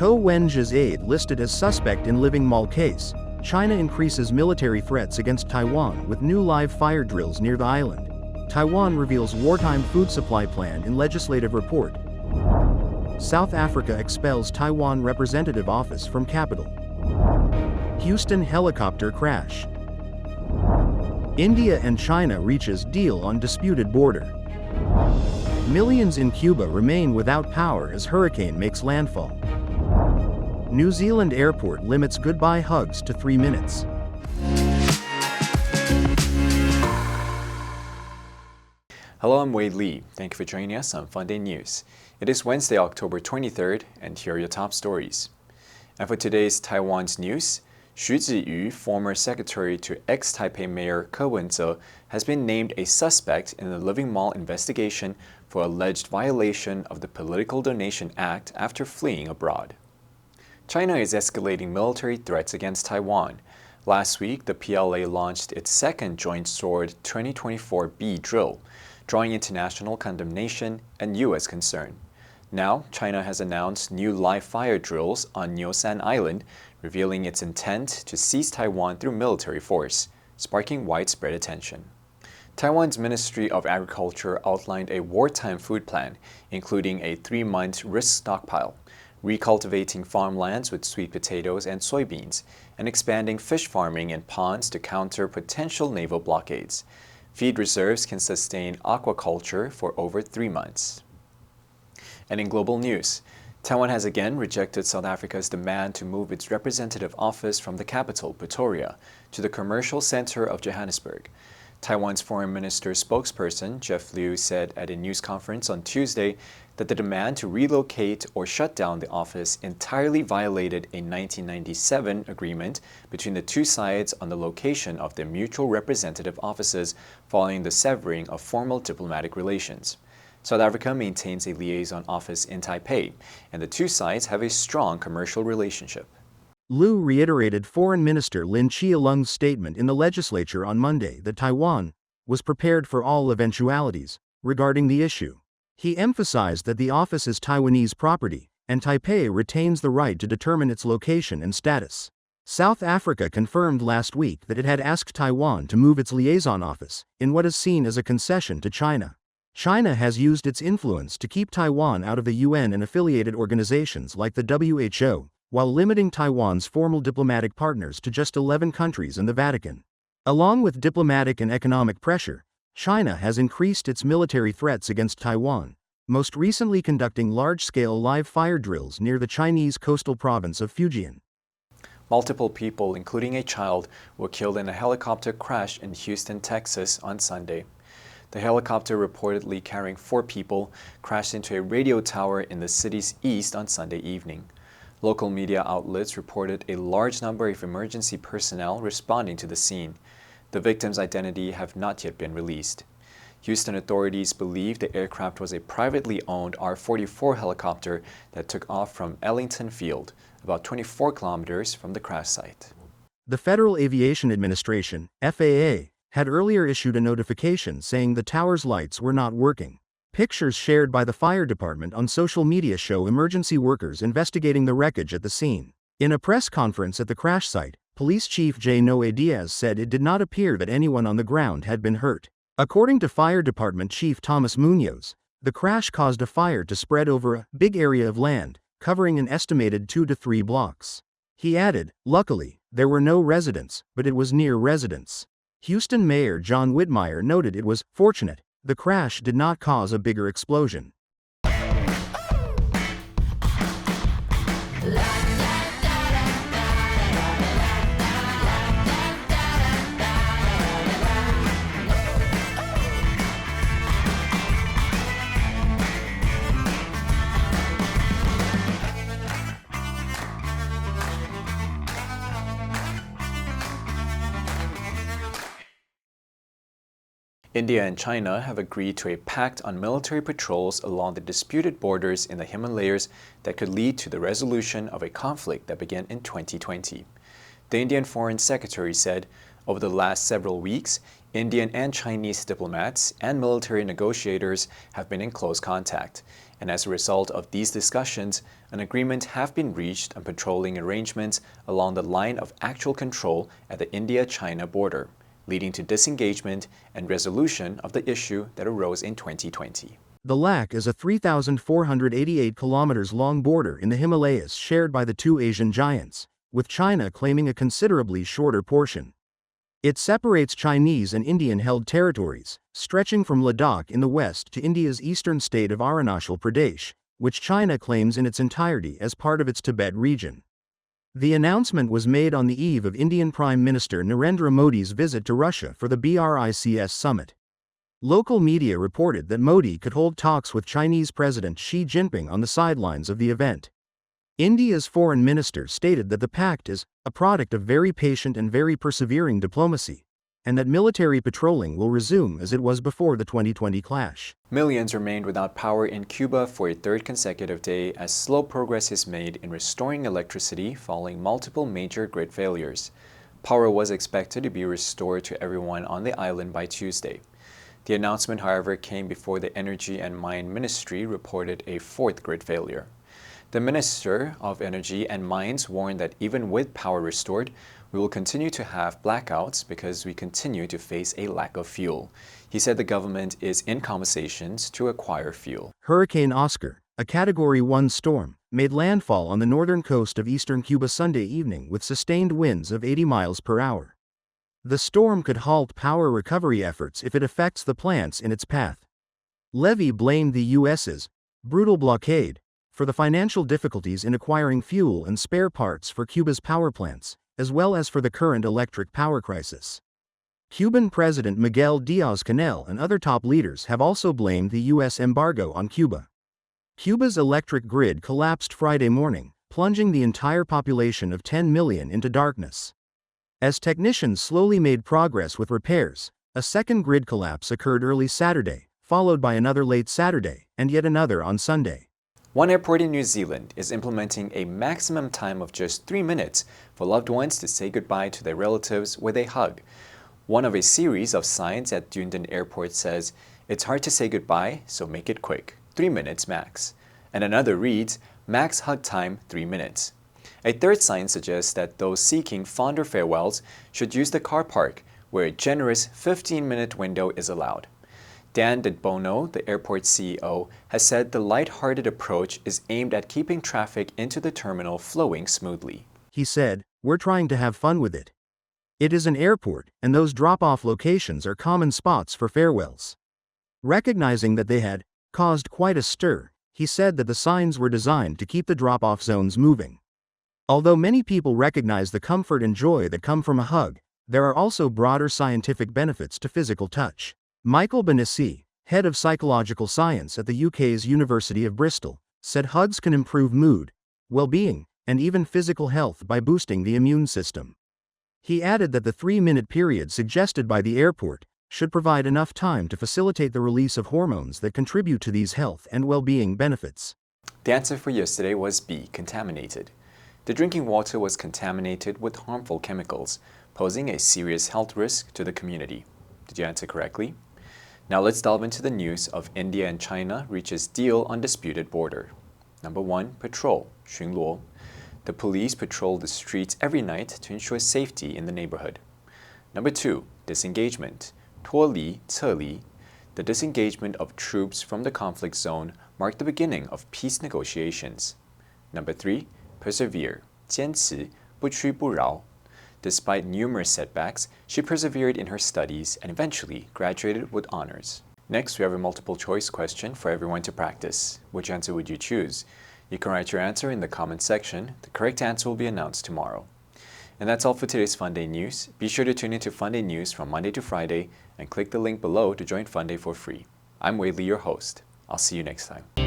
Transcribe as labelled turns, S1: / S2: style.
S1: Wen-je's aide listed as suspect in living mall case. China increases military threats against Taiwan with new live fire drills near the island. Taiwan reveals wartime food supply plan in legislative report. South Africa expels Taiwan representative office from capital. Houston helicopter crash. India and China reaches deal on disputed border. Millions in Cuba remain without power as hurricane makes landfall. New Zealand airport limits goodbye hugs to 3 minutes.
S2: Hello, I'm Wei Li. Thank you for joining us on Funday News. It is Wednesday, October 23rd, and here are your top stories. And for today's Taiwan's news,许芷瑜, former secretary to ex-Taipei Mayor柯文哲, has been named a suspect in the Living Mall investigation for alleged violation of the Political Donation Act after fleeing abroad. China is escalating military threats against Taiwan. Last week, the PLA launched its second Joint Sword 2024B drill, drawing international condemnation and U.S. concern. Now, China has announced new live-fire drills on Nyosan Island, revealing its intent to seize Taiwan through military force, sparking widespread attention. Taiwan's Ministry of Agriculture outlined a wartime food plan, including a 3-month risk stockpile, recultivating farmlands with sweet potatoes and soybeans, and expanding fish farming in ponds to counter potential naval blockades. Feed reserves can sustain aquaculture for over 3 months. And in global news, Taiwan has again rejected South Africa's demand to move its representative office from the capital, Pretoria, to the commercial center of Johannesburg. Taiwan's foreign minister's spokesperson, Jeff Liu, said at a news conference on Tuesday that the demand to relocate or shut down the office entirely violated a 1997 agreement between the two sides on the location of their mutual representative offices following the severing of formal diplomatic relations. South Africa maintains a liaison office in Taipei, and the two sides have a strong commercial relationship.
S1: Liu reiterated Foreign Minister Lin Chia-lung's statement in the legislature on Monday that Taiwan was prepared for all eventualities regarding the issue. He emphasized that the office is Taiwanese property, and Taipei retains the right to determine its location and status. South Africa confirmed last week that it had asked Taiwan to move its liaison office, in what is seen as a concession to China. China has used its influence to keep Taiwan out of the UN and affiliated organizations like the WHO, while limiting Taiwan's formal diplomatic partners to just 11 countries and the Vatican. Along with diplomatic and economic pressure, China has increased its military threats against Taiwan, most recently conducting large-scale live fire drills near the Chinese coastal province of Fujian.
S2: Multiple people, including a child, were killed in a helicopter crash in Houston, Texas on Sunday. The helicopter, reportedly carrying 4 people, crashed into a radio tower in the city's east on Sunday evening. Local media outlets reported a large number of emergency personnel responding to the scene. The victims' identity have not yet been released. Houston authorities believe the aircraft was a privately owned R-44 helicopter that took off from Ellington Field, about 24 kilometers from the crash site.
S1: The Federal Aviation Administration, FAA, had earlier issued a notification saying the tower's lights were not working. Pictures shared by the fire department on social media show emergency workers investigating the wreckage at the scene. In a press conference at the crash site, Police Chief J. Noe Diaz said it did not appear that anyone on the ground had been hurt. According to Fire Department Chief Thomas Munoz, the crash caused a fire to spread over a big area of land, covering an estimated 2 to 3 blocks. He added, "Luckily, there were no residents, but it was near residents." Houston Mayor John Whitmire noted it was fortunate the crash did not cause a bigger explosion.
S2: India and China have agreed to a pact on military patrols along the disputed borders in the Himalayas that could lead to the resolution of a conflict that began in 2020. The Indian Foreign Secretary said, over the last several weeks, Indian and Chinese diplomats and military negotiators have been in close contact, and as a result of these discussions, an agreement have been reached on patrolling arrangements along the line of actual control at the India-China border, leading to disengagement and resolution of the issue that arose in 2020.
S1: The LAC is a 3,488 kilometers long border in the Himalayas shared by the two Asian giants, with China claiming a considerably shorter portion. It separates Chinese and Indian-held territories, stretching from Ladakh in the west to India's eastern state of Arunachal Pradesh, which China claims in its entirety as part of its Tibet region. The announcement was made on the eve of Indian Prime Minister Narendra Modi's visit to Russia for the BRICS summit. Local media reported that Modi could hold talks with Chinese President Xi Jinping on the sidelines of the event. India's foreign minister stated that the pact is a product of very patient and very persevering diplomacy, and that military patrolling will resume as it was before the 2020 clash.
S2: Millions remained without power in Cuba for a third consecutive day as slow progress is made in restoring electricity following multiple major grid failures. Power was expected to be restored to everyone on the island by Tuesday. The announcement, however, came before the Energy and Mine Ministry reported a fourth grid failure. The Minister of Energy and Mines warned that even with power restored, we will continue to have blackouts because we continue to face a lack of fuel. He said the government is in conversations to acquire fuel.
S1: Hurricane Oscar, a Category 1 storm, made landfall on the northern coast of eastern Cuba Sunday evening with sustained winds of 80 miles per hour. The storm could halt power recovery efforts if it affects the plants in its path. Levy blamed the U.S.'s brutal blockade for the financial difficulties in acquiring fuel and spare parts for Cuba's power plants, as well as for the current electric power crisis. Cuban President Miguel Díaz-Canel and other top leaders have also blamed the U.S. embargo on Cuba. Cuba's electric grid collapsed Friday morning, plunging the entire population of 10 million into darkness. As technicians slowly made progress with repairs, a second grid collapse occurred early Saturday, followed by another late Saturday, and yet another on Sunday.
S2: One airport in New Zealand is implementing a maximum time of just 3 minutes for loved ones to say goodbye to their relatives with a hug. One of a series of signs at Dunedin Airport says, "It's hard to say goodbye, so make it quick, 3 minutes max." And another reads, "Max hug time, 3 minutes." A third sign suggests that those seeking fonder farewells should use the car park, where a generous 15-minute window is allowed. Dan DeBono, the airport CEO, has said the light-hearted approach is aimed at keeping traffic into the terminal flowing smoothly.
S1: He said, "We're trying to have fun with it. It is an airport, and those drop-off locations are common spots for farewells." Recognizing that they had caused quite a stir, he said that the signs were designed to keep the drop-off zones moving. Although many people recognize the comfort and joy that come from a hug, there are also broader scientific benefits to physical touch. Michael Benessi, head of psychological science at the UK's University of Bristol, said hugs can improve mood, well-being, and even physical health by boosting the immune system. He added that the 3-minute period suggested by the airport should provide enough time to facilitate the release of hormones that contribute to these health and well-being benefits.
S2: The answer for yesterday was B, contaminated. The drinking water was contaminated with harmful chemicals, posing a serious health risk to the community. Did you answer correctly? Now let's delve into the news of India and China reaches deal on disputed border. Number 1, patrol, 巡逻. The police patrol the streets every night to ensure safety in the neighborhood. Number 2, disengagement, 脱离, 撤离. The disengagement of troops from the conflict zone marked the beginning of peace negotiations. Number 3, persevere, 坚持, 不屈不挠. Despite numerous setbacks, she persevered in her studies and eventually graduated with honors. Next, we have a multiple choice question for everyone to practice. Which answer would you choose? You can write your answer in the comment section. The correct answer will be announced tomorrow. And that's all for today's Funday News. Be sure to tune into Funday News from Monday to Friday and click the link below to join Funday for free. I'm Wei Li, your host. I'll see you next time.